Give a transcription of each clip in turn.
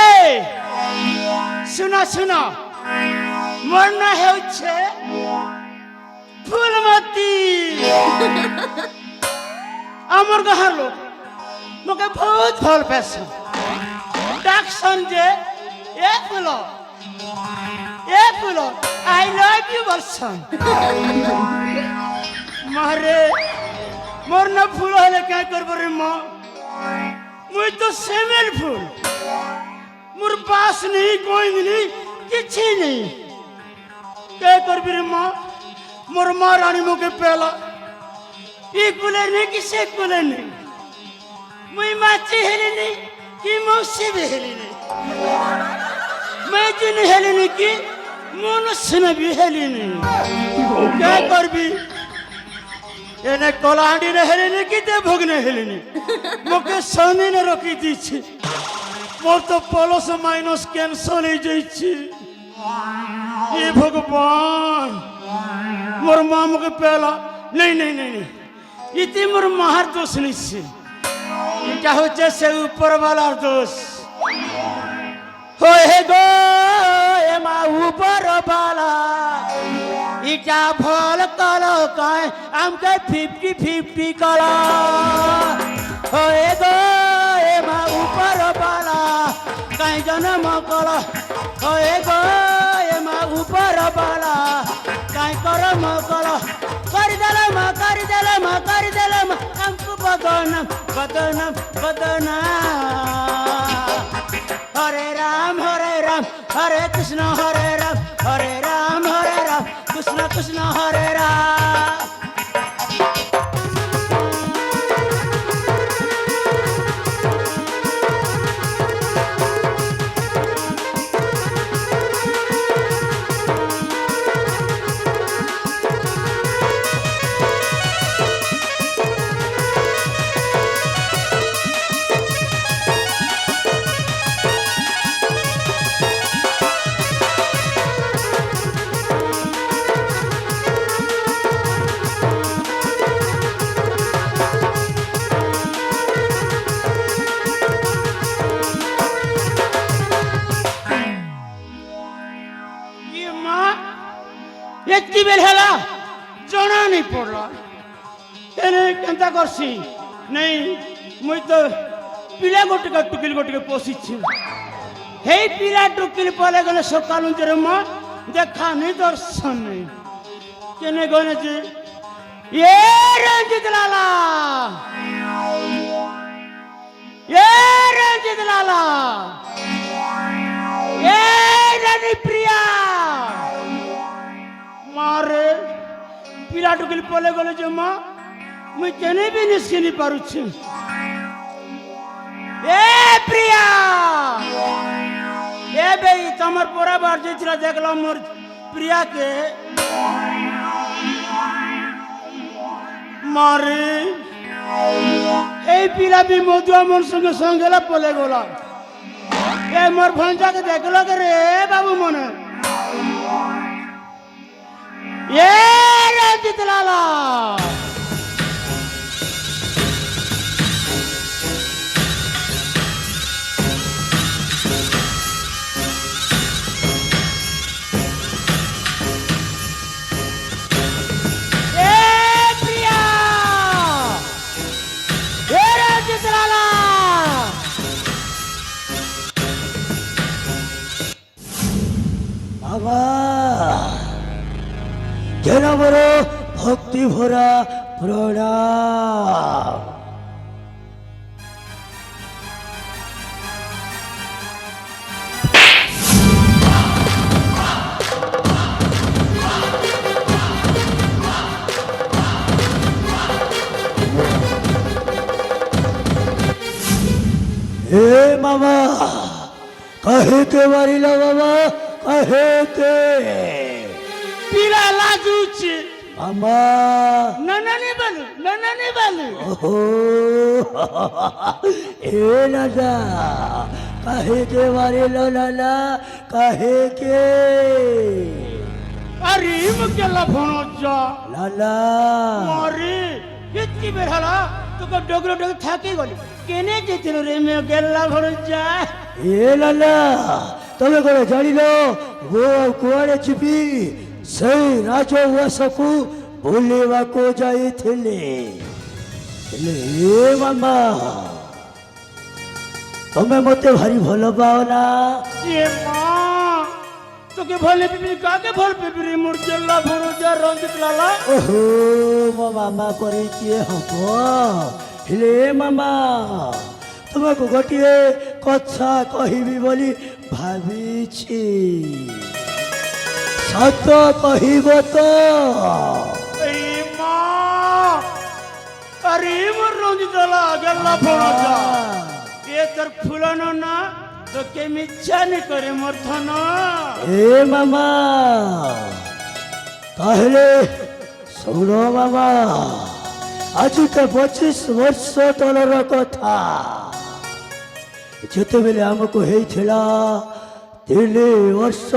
এই শোনা শোনা মোর না হচ্ছে ফুলমতি আমার গাঁর লোক মোকে বহুত ভাল পেয়েছে ডাকছন যে এ ফুল আই লাভ ইউ বলছন মারে মোর না ফুল হলে কে করব রে মা মুই তো সেমের ফুল মোর পাস নেই কোই নেই কিছু নেই কে করবি রে মা মোর মা রানী মুখে পেলা ই কুলে নেই কি সে কুলে নেই মুই মাছি হেলি নেই কি মৌসি भी হেলি নেই मैं जिन हेली नहीं की मनुष्य ने भी हेली नहीं क्या करबी एने कोलाहांडी ने हेली नहीं की ते भोग ने हेली नहीं मोके सोनी ने रोकी दी छी मोर तो प्लस माइनस कैंसल हो जाई छी ये भगवान मोर मां मोके पहला नहीं नहीं नहीं नहीं इति मोर मार दोष नहीं छी इटा होचे से ऊपर वाला दोष होए गो एमा ऊपर वाला इटा फल कलो काय हमके 50-50 कलो होए गो एमा ऊपर वाला काय जन्म कलो होए गो एमा ऊपर वाला काय करम कलो कर देलम हमको बदनाम बदनाम बदनाम हरे राम हरे कृष्ण हरे राम कृष्ण कृष्ण हरे राम एत्ती बेल हेला जना नहीं पड़ला एने केंता करसी नहीं मुई तो पिला गोटे टुकिल गोटे पोषिछि हे पिला टुकिल पले गले सकालु जरे मां देखा नहीं दर्शन नहीं केने गने जी ये रंजित लाला ये रानी प्रिया मारे पिला टुकिल पले गले जे मां मुई केने भी निस्के नहीं पारुछि ए प्रिया ए बेई तमर पोरा बार जेछला देखला मोर प्रिया के मारे ए पिला भी मधुआ मन संगे संगेला पले गोला ए मोर भंजा के देखला के रे बाबू मने ये रंजित लाला ये प्रिया ये रंजित लाला बाबा जेना बड़ो भक्ति भरा प्रणाम हे मामा कहे के मारिला बाबा कहे के पिला लाजू छे मामा नाना नहीं बालू ओहो ए लाला कहे के मारिला लाला कहे के अरे मकेला फोनो जा लाला मारे इतनी बेर हला तो कब डगलो थाकी गली কেনে যেছিল রে মে গেল্লা ভরে যায় এ লালা তবে করে জানিল ও କୁଆଡ଼େ ଯିବି ସେଇ ରାଜଉଆସକୁ ବୁଲିବାକୁ ଯାଇଥିଲେ ହେଲେ ଏ ମାମା ତମେ ମତେ ଭାରି ଭଲ ପାଅ ନା এ মা তোকে ভলে পিবি কাকে ভল পিবি রে মোর গেল্লা ভরে যায় রঞ্জিত লালা ଓହୋ ମୋ ମାମା ପରେ କିଏ ହବ ହେଲେ ଏ ମାମା ତୁମକୁ ଗୋଟିଏ କଥା କହିବି ବୋଲି ଭାବିଛି ସତ କହିବ ତ এই মা আরে মোর রঞ্জিত লালা গেল্লা ভরে যায় এ তোর ফুলানো না তোকে মিথ্যা নি করে মোর ধন এ মামা তাহলে ଶୁଣ ମାମା ଆଜିକା 25 ବର୍ଷ ତଳର କଥା ଯେତେବେଳେ ଆମକୁ ହେଇଥିଲା 3 ବର୍ଷ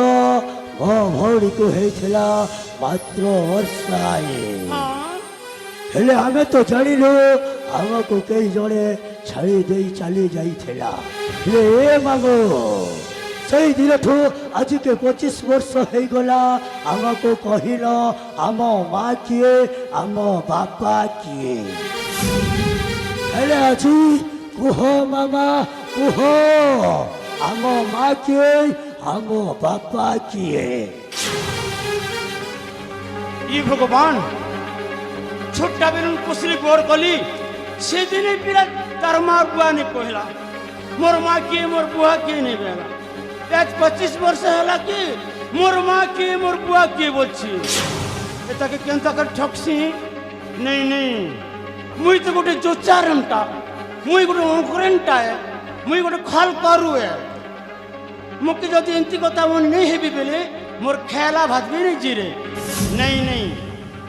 ମୋ ଭଉଣୀକୁ ହେଇଥିଲା ମାତ୍ର ବର୍ଷାଏ ହେଲେ ଆମେ ତ ଜାଣିଲୁ ଆମକୁ କେହି ଜଣେ ଛାଡ଼ି ଦେଇ ଚାଲି ଯାଇଥିଲା ହେଲେ ଏ ମାମୁ ସେଇ ଦିନଠୁ ଆଜିକେ 25 ବର୍ଷ ହେଇଗଲା ଆମକୁ କହିଲ ଆମ ମା କିଏ ଆମ ବାପା କିଏ ହେଲେ ଆଜି କୁହ ମାମା କୁହ ଆମ ମା କିଏ ଆମ ବାପା କିଏ ই ভগবান ছোট্টা বেলুন কুশলি গোর কলি সেদিনে পিলা তার মার বুয়া নে কহিলা মোর মা কিয়ে মোর বুয়া কিয়ে নে বেলা আজ 25 বর্ষ হলা কি মোর মা কিয়ে মোর বুয়া কিয়ে বলছি এটাকে কেনতা করে ঠকছি নেই নেই মুই তো গোটে জোচারমটা মুই গোটে অঙ্কুরেনটা মুই গোটে খল করুয়ে মুকে যদি এমতি কথা মনে নেই হেবি বেলে মোর খেলা ভাজবি নি জিরে নেই নেই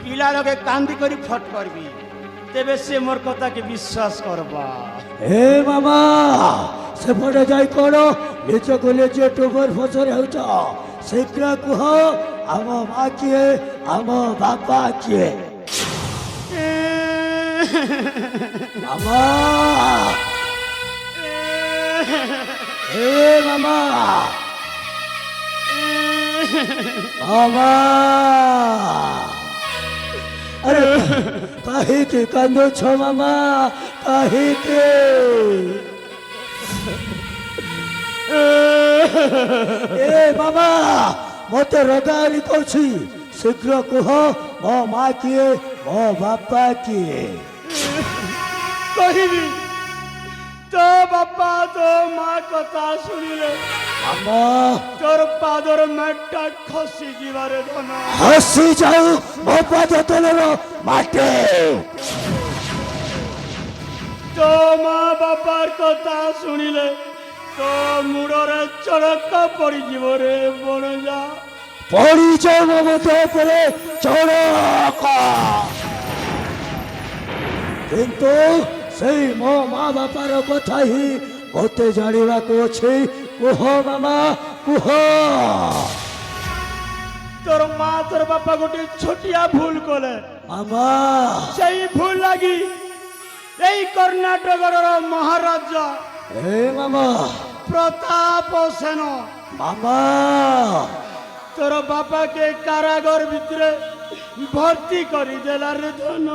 পিলা লগে কান্দি করি ফট করবি তেবে সে মোর কথাকে বিশ্বাস করবা হে মামা সেপটে যাই কর নিজକୁ ନିଜେ ଟୁବର ଫସରେ ହେଉଛ ଶୀଘ୍ର କୁହ ଆମ ମା କିଏ ଆମ ବାପା କିଏ ମାମା ହେ ମାମା ମାମା अरे काहे कांदो छो मामा काहे के ए मामा मते रगारी कोछि शीघ्र कह मो माँ किए मो बापा किए कहिबी तो बापा तो माँ कथा सुनिले मामा तोर पादर मेटा खसी जीवारे धन हसी जाऊ मो पाद तलर माटे तो माँ बापार कथा सुनिले तो मुड़रे चड़क पड़ी जीवरे बन जा पड़ी जाऊ मते परे चड़क किंतु सेई मो माँ बापार कथा ही मते जानिबाको अछि कुह मामा कुह तोर माँ तोर बापा गोटे छोटिया भूल कले मामा सही भूल लगी यही कर्णाटक महाराजा ए मामा प्रताप सेन मामा तोर बापा के कारागार भितरे भर्ती करी देला रे धन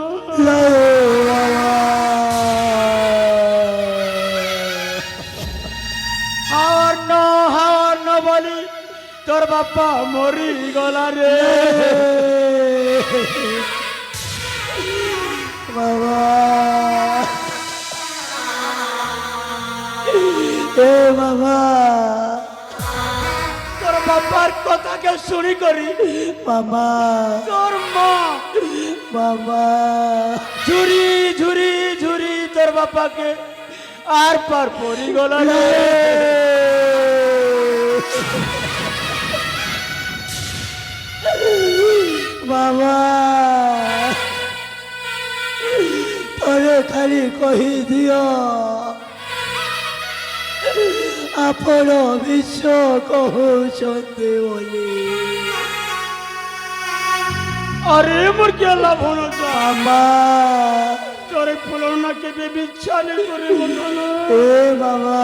हावर न बोली तोर बापा मरी गला रे बाबा ए बाबा तोर बापार कथा के सुनी करी मामा तोर माँ मामा झुरी झुरी झुरी तोर बापा के आर पार पड़ी गला रे बाबा तोरे खाली कही दियो आपण विश्व कहते बोली अरे मोर के लाभ होना मामा तोर ତୋର ଫୁଲ ନା କେବେ ବିଚ୍ଛା ନେଇ করে মতন এ বাবা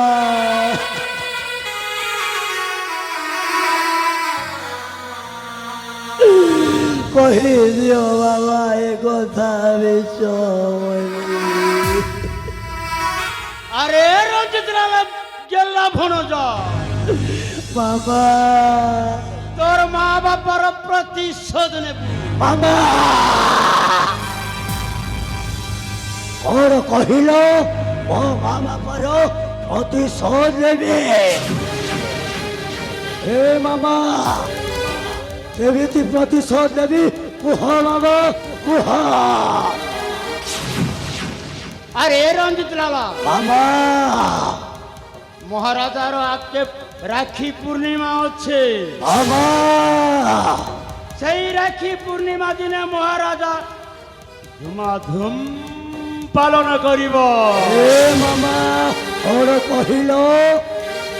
কহি দিও বাবা এ কথা বিষয় আরে রঞ্জিত লালা গেল্লা ভনজা বাবা তোর মা বাবার প্রতিশোধ নেব বাবা ওর কহিল ও মা বাবার প্রতিশোধ নেবে হে মামা কেমিতি প্রতিশোধ নেবি কুহ বাবা কুহ আরে রঞ্জিত লালা বাবা মহারাজার আজকে রাখি পূর্ণিমা হচ্ছে বাবা সেই রাখি পূর্ণিমা দিনে মহারাজা ধুমাধুম পালন করিব হে মামা ওর কহিল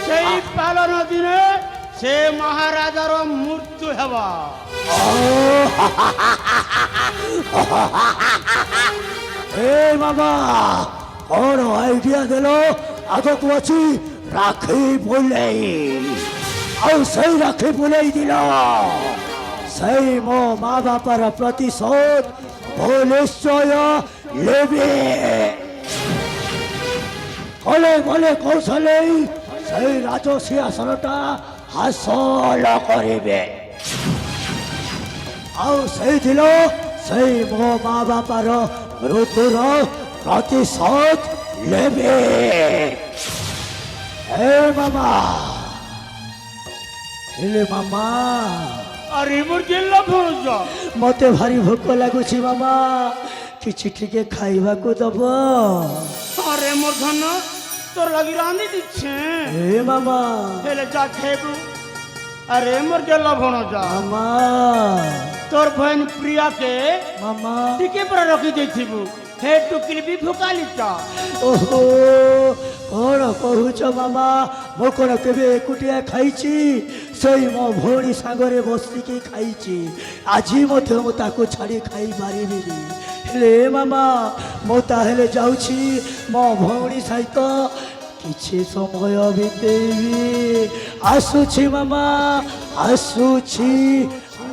সেই পালন দিনে সে মহারাজার মৃত্যু হেবা হে মামা ওর আইডিয়া দিল আগত আছি রাখি বলেই ଆଉ ସେଇ ରାକ୍ଷୀ ବୁଲେଇ ଦିଲ ସେଇ ମୋ ମା ବାପାର ପ୍ରତିଶୋଧ ମୁଁ ନିଶ୍ଚୟ ନେବି କଲେ ଗଲେ କୌଶଳେ ସେଇ ରାଜସିଂହାସନଟା ହାସଲ କରିବେ ଆଉ ସେଇଦିନ ସେଇ ମୋ ମା ବାପାର ମୃତ୍ୟୁର ପ୍ରତିଶୋଧ ନେବେ ହେ ମାମା ହେଲେ ମାମା আরে মোর গেল্লা ভনজা মতে ভারি ভোক লাগুছি মামা কিছু ଟିକେ খাইବାକୁ দব আরে মোর ধন তোর লাগি রাঁধি দিচ্ছে হে মামা হেলে যা খেবু আরে মোর গেল্লা ভনজা মামা তোর বহন প্রিয়াকে মামা টিকে পরে রখি ଦେଇଥିବୁ হে টুকিল বি ভুকালিটা ଓହୋ କଣ କହୁଛ ମାମା ମୁଁ କଣ କେବେ ଏକୁଟିଆ ଖାଇଛି ସେଇ ମୋ ଭଉଣୀ ସାଙ୍ଗରେ ବସିକି ଖାଇଛି ଆଜି ମଧ୍ୟ ମୁଁ ତାକୁ ଛାଡ଼ି ଖାଇପାରିବିନି ହେଲେ ମାମା ମୁଁ ତାହେଲେ ଯାଉଛି ମୋ ଭଉଣୀ ସହିତ କିଛି ସମୟ ବିତେଇବି ଆସୁଛି ମାମା ଆସୁଛି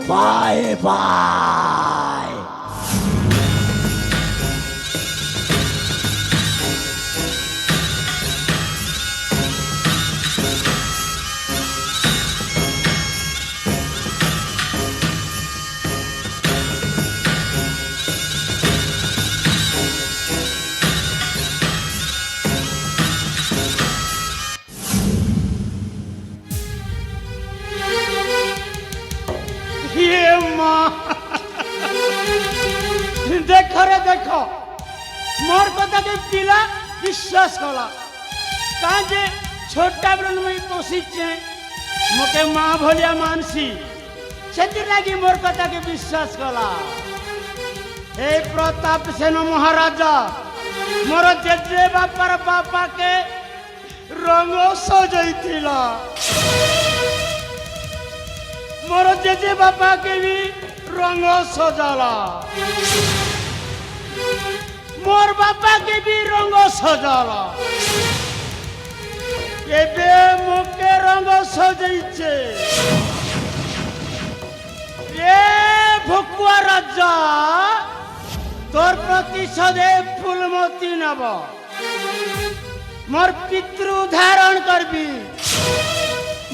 ବାଏ ବାଏ ইয়ে মা দেখো রে দেখো মোর কথাকে পিলা বিশ্বাস কলা কাজে ছোটা বেলা মুই বসিছে মোকে মা ভলিয়া মানছি ସେଥିଲାଗି মোর কথাকে বিশ্বাস কলা এই প্রতাপ সেন মহারাজা মোর জেজে বাপার বাপাকে রঙ সজাইছিলা মোর জেজে বাপাকে বি রঙ সজালা মোর বাপাকে বি রঙ সজালা এবে মুখে রঙ সজাইছে এ ভকুয়া রাজা তোর প্রতিশোধে ফুলমতি নেব মোর পিতৃ ধারণ করবি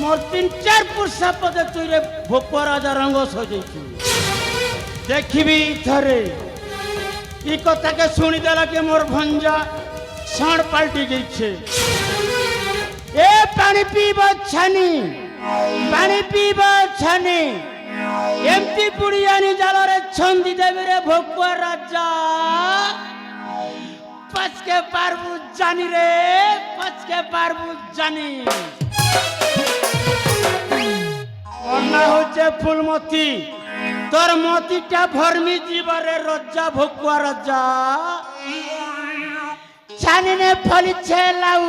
মোর 3-4 পুরসা পদে তুই রে ভকুয়া রাজা রঙ সজাইছি দেখিবি থরে ই কথাকে শুনি দেলা কে মোর ভঞ্জা ষাঁড় পাল্টি যাইছে এ পানি পিব ছানি এমতি পুড়িয়ানি জালরে ছন্দি দেবে রে ভকুয়া রাজা পাঁচকে পারবু জানি রে পাঁচকে পারবু জানি অন্যা হচ্ছে ফুলমতি তোর মতিটা ভরমি জীবরে রজ্জা ভকুয়া রাজা ছানিনে ফলিছে লাউ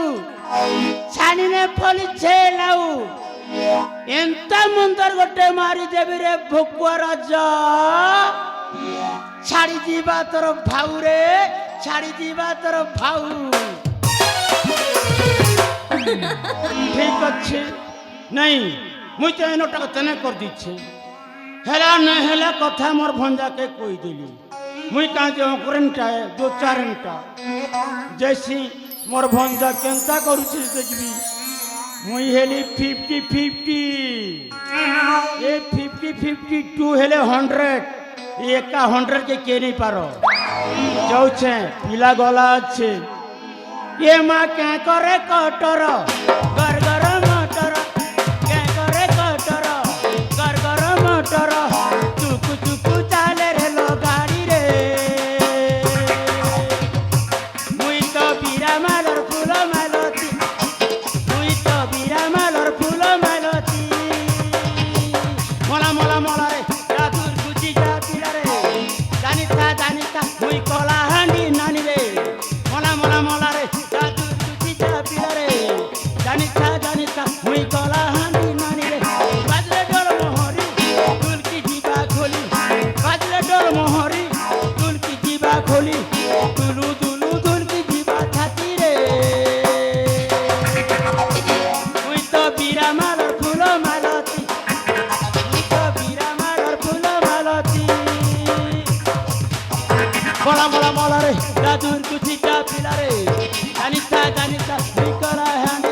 এন্তা মুন্দর গোটে মারি দেবি রে ভকুয়া রাজা ছাড়ি ଯିବା তোর ভাউরে ছাড়ি দিবা তোর ভাউ ঠিক আছে নাই মুই তো এনটাকে তেনে করে দিচ্ছে হেলা না হেলা কথা মোর ভঞ্জাকে কই দিলি মুই কাঁ যে অকরেনটা দু চারেনটা জেসি মোর ভঞ্জা কেনতা করুছিস দেখবি মুই হেলি 50-50 এ 50-52 হেলে 100 একা 100 के के नहीं पारो যাচ্ছে পিলা গলা আছে এ মা কে করে কটর গর গর মটর কে করে কটর গর গর মটর চুকু চুকু চালে রে লো গাড়ি রে মুই তো বিরা মালর ফুল মালতি মুই তো বিরা মালর ফুল মালতি মোলা মোলা মোলা রে রাতুর গুচি যা পিলা রে জানিতা মুই কলা হান্ডি নানি রে মোলা মোলা মোলা রে রাতুর গুচি যা পিলা রে জানিতা মুই কলা হান্ডি নানি রে বাজলে ডোল মোহরি তুলকি জিবা খোলি বাজলে ডোল মোহরি তুলকি জিবা খোলি তুলু তুলু তুলকি জিবা ছাতি রে মুই তো বিরা মালর ফুল মালতি মুই তো বিরা মালর ফুল মালতি মোলা মোলা মোলা রে দাদুর কুচিটা পিলা রে জানিতা মুই কলা হান্ডি